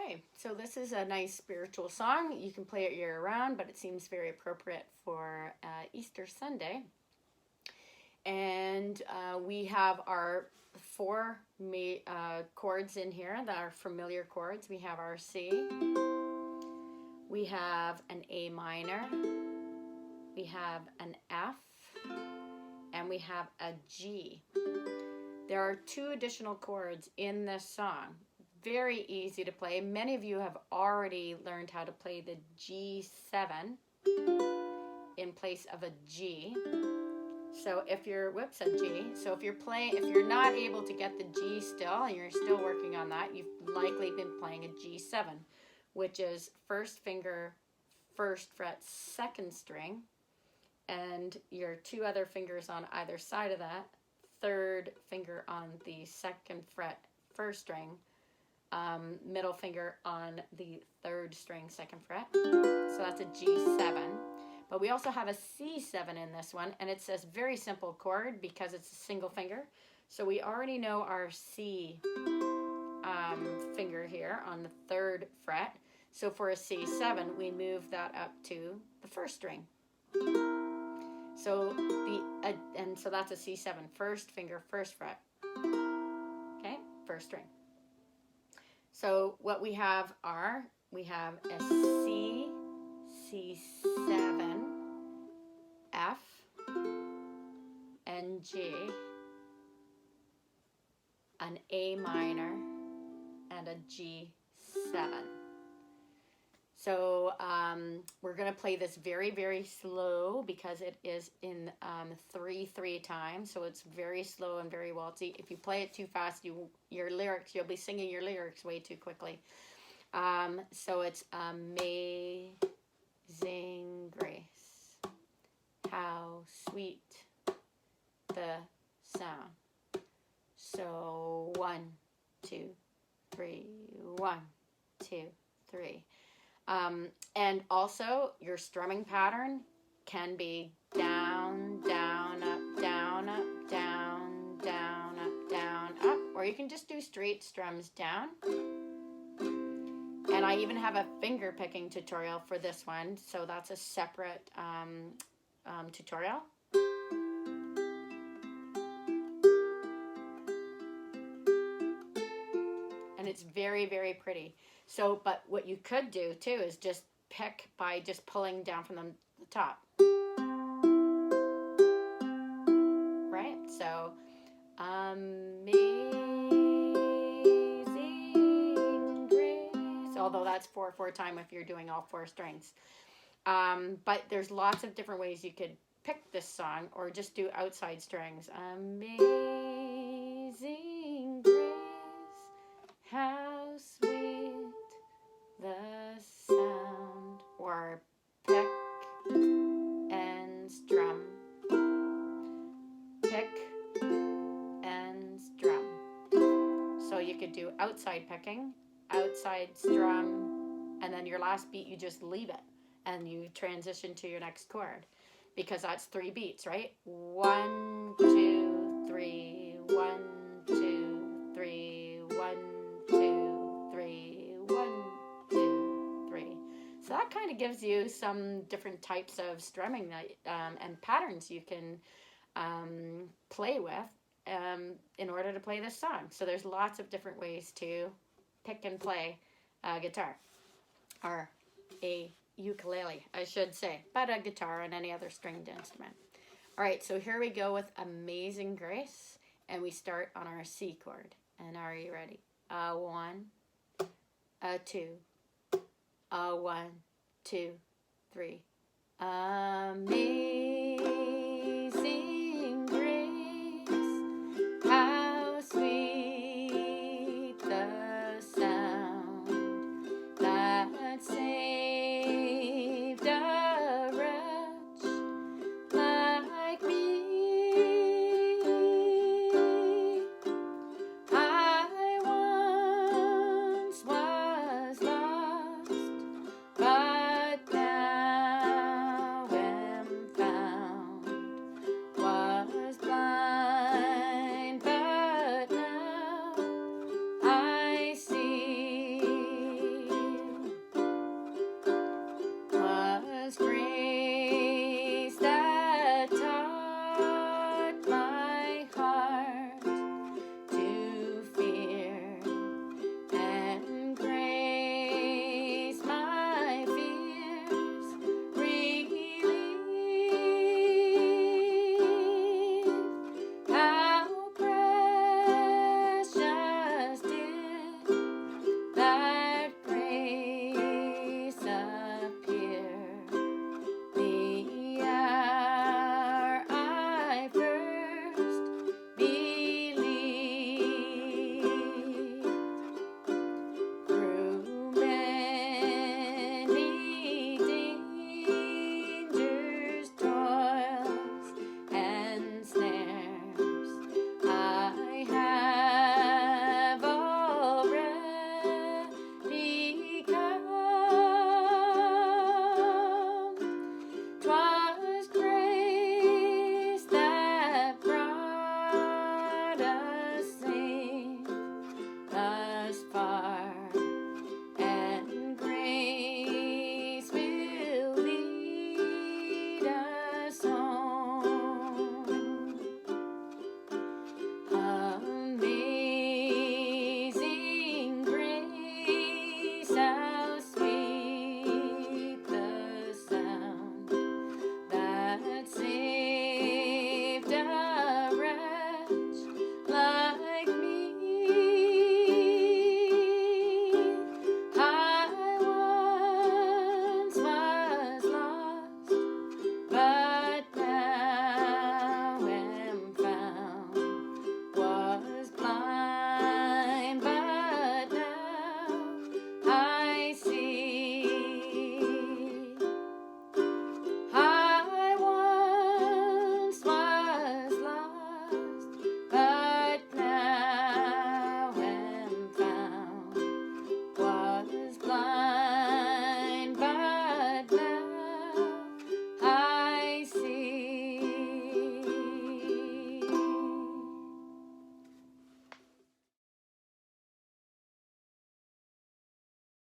Okay, so this is a nice spiritual song. You can play it year-round, but it seems very appropriate for Easter Sunday. And we have our four chords in here that are familiar chords. We have our C, we have an A minor, we have an F, and we have a G. There are two additional chords in this song. Very easy to play. Many of you have already learned how to play the G7 in place of a G. So if you're, whoops, a G. So if you're not able to get the G still, and you're still working on that, you've likely been playing a G7, which is first finger, first fret, second string, and your two other fingers on either side of that, third finger on the second fret, first string, middle finger on the third string, second fret. So that's a G7. But we also have a C7 in this one, and it's a very simple chord because it's a single finger. So we already know our C finger here on the third fret. So for a C7, we move that up to the first string. So so that's a C7, first finger, first fret. Okay, first string. So what we have are, we have a C, C7, F, and G, an A minor, and a G7. So we're going to play this very, very slow because it is in 3/3 time. So it's very slow and very waltzy. If you play it too fast, you'll be singing your lyrics way too quickly. So it's Amazing Grace, how sweet the sound. So 1, 2, 3, 1, 2, 3. And also your strumming pattern can be down, down, up, down, up, down, down, up, down, up, or you can just do straight strums down. And I even have a finger picking tutorial for this one, so that's a separate tutorial. And it's very, very pretty. So, but what you could do too is just pick by just pulling down from the top. Right? So, Amazing Grace. Although that's 4/4 time if you're doing all 4 strings. But there's lots of different ways you could pick this song or just do outside strings. Amazing Grace, how sweet the sound, or pick and strum, pick and strum. So you could do outside picking, outside strum, and then your last beat you just leave it and you transition to your next chord because that's 3 beats, right? 1, 2, 3, 1, 2, 3, 1, 2, 3, 1, 2, 3. So that kind of gives you some different types of strumming that, and patterns you can play with in order to play this song. So there's lots of different ways to pick and play guitar, or a ukulele, I should say, but a guitar and any other stringed instrument. All right, so here we go with Amazing Grace, and we start on our C chord. And are you ready? A 1, a 2, a 1, 2, 3. Amazing